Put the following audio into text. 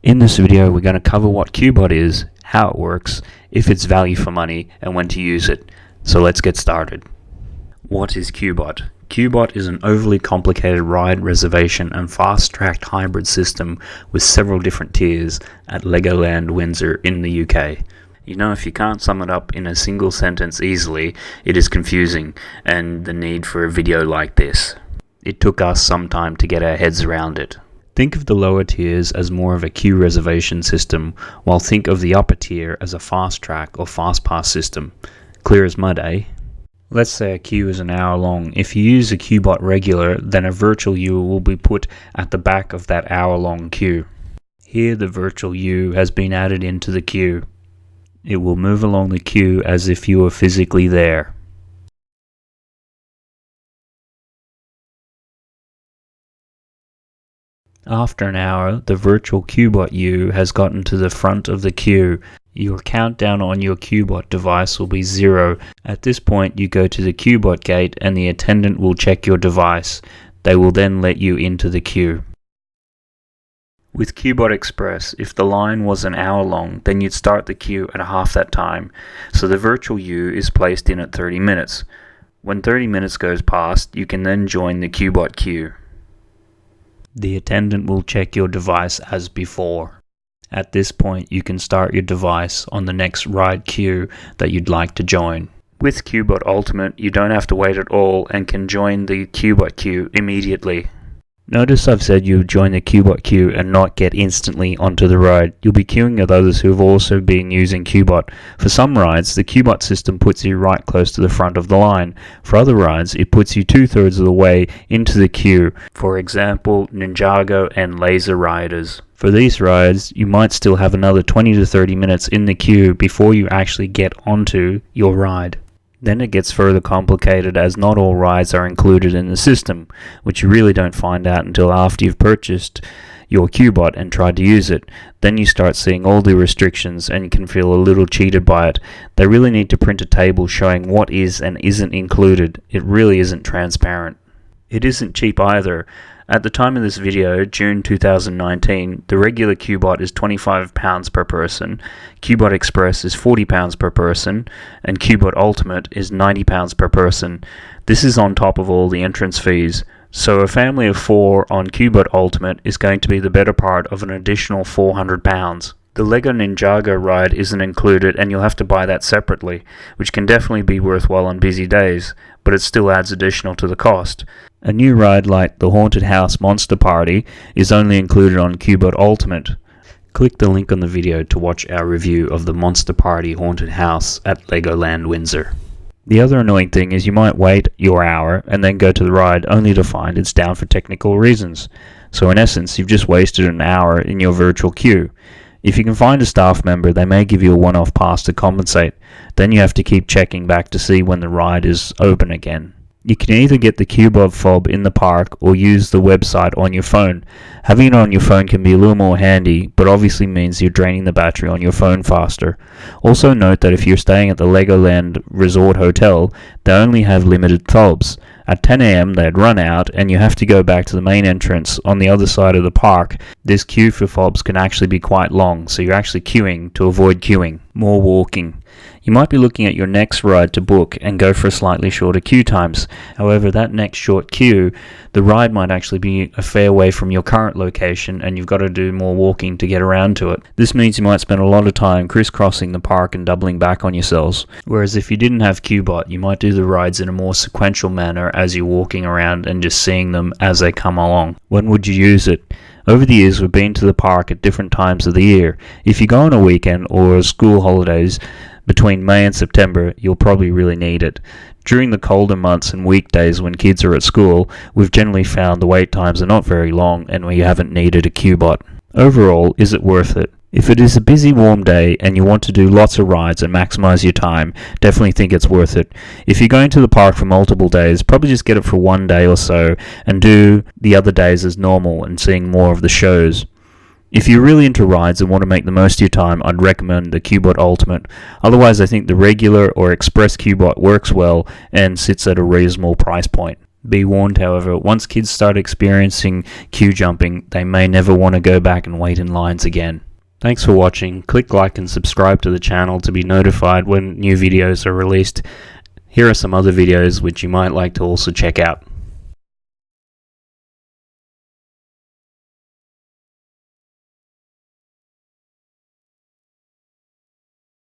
In this video, we're going to cover what Qbot is, how it works, if it's value for money, and when to use it. So let's get started. What is Qbot? Qbot is an overly complicated ride reservation and fast-tracked hybrid system with several different tiers at Legoland Windsor in the UK. You know, if you can't sum it up in a single sentence easily, it is confusing, and the need for a video like this. It took us some time to get our heads around it. Think of the lower tiers as more of a queue reservation system, while think of the upper tier as a fast track or fast pass system. Clear as mud, eh? Let's say a queue is an hour long. If you use a Qbot regular, then a virtual U will be put at the back of that hour-long queue. Here the virtual U has been added into the queue. It will move along the queue as if you were physically there. After an hour, the virtual Qbot U has gotten to the front of the queue. Your countdown on your Qbot device will be 0. At this point, you go to the Qbot gate and the attendant will check your device. They will then let you into the queue. With Qbot Express, if the line was an hour long, then you'd start the queue at half that time, so the virtual U is placed in at 30 minutes. When 30 minutes goes past, you can then join the Qbot queue. The attendant will check your device as before. At this point, you can start your device on the next ride queue that you'd like to join. With Qbot Ultimate, you don't have to wait at all and can join the Qbot queue immediately. Notice I've said you join the Qbot queue and not get instantly onto the ride. You'll be queuing with others who have also been using Qbot. For some rides, the Qbot system puts you right close to the front of the line. For other rides, it puts you 2/3 of the way into the queue. For example, Ninjago and Laser Riders. For these rides, you might still have another 20 to 30 minutes in the queue before you actually get onto your ride. Then it gets further complicated as not all rides are included in the system, which you really don't find out until after you've purchased your Qbot and tried to use it. Then you start seeing all the restrictions and you can feel a little cheated by it. They really need to print a table showing what is and isn't included. It really isn't transparent. It isn't cheap either. At the time of this video, June 2019, the regular Qbot is £25 per person, Qbot Express is £40 per person, and Qbot Ultimate is £90 per person. This is on top of all the entrance fees. So a family of 4 on Qbot Ultimate is going to be the better part of an additional £400. The Lego Ninjago ride isn't included and you'll have to buy that separately, which can definitely be worthwhile on busy days, but it still adds additional to the cost. A new ride like the Haunted House Monster Party is only included on Qbot Ultimate. Click the link on the video to watch our review of the Monster Party Haunted House at Legoland Windsor. The other annoying thing is you might wait your hour and then go to the ride only to find it's down for technical reasons. So in essence, you've just wasted an hour in your virtual queue. If you can find a staff member, they may give you a one-off pass to compensate. Then you have to keep checking back to see when the ride is open again. You can either get the Qbot fob in the park or use the website on your phone. Having it on your phone can be a little more handy, but obviously means you're draining the battery on your phone faster. Also note that if you're staying at the Legoland Resort Hotel, they only have limited fobs. At 10 AM they'd run out and you have to go back to the main entrance on the other side of the park. This queue for fobs can actually be quite long, so you're actually queuing to avoid queuing. More walking. You might be looking at your next ride to book and go for slightly shorter queue times. However, that next short queue, the ride might actually be a fair way from your current location and you've got to do more walking to get around to it. This means you might spend a lot of time crisscrossing the park and doubling back on yourselves. Whereas if you didn't have Qbot, you might do the rides in a more sequential manner as you're walking around and just seeing them as they come along. When would you use it? Over the years, we've been to the park at different times of the year. If you go on a weekend or school holidays, between May and September, you'll probably really need it. During the colder months and weekdays when kids are at school, we've generally found the wait times are not very long and we haven't needed a Qbot. Overall, is it worth it? If it is a busy warm day and you want to do lots of rides and maximize your time, definitely think it's worth it. If you're going to the park for multiple days, probably just get it for one day or so and do the other days as normal and seeing more of the shows. If you're really into rides and want to make the most of your time, I'd recommend the Qbot Ultimate. Otherwise, I think the regular or express Qbot works well and sits at a reasonable price point. Be warned, however, once kids start experiencing queue jumping, they may never want to go back and wait in lines again. Thanks for watching. Click like and subscribe to the channel to be notified when new videos are released. Here are some other videos which you might like to also check out.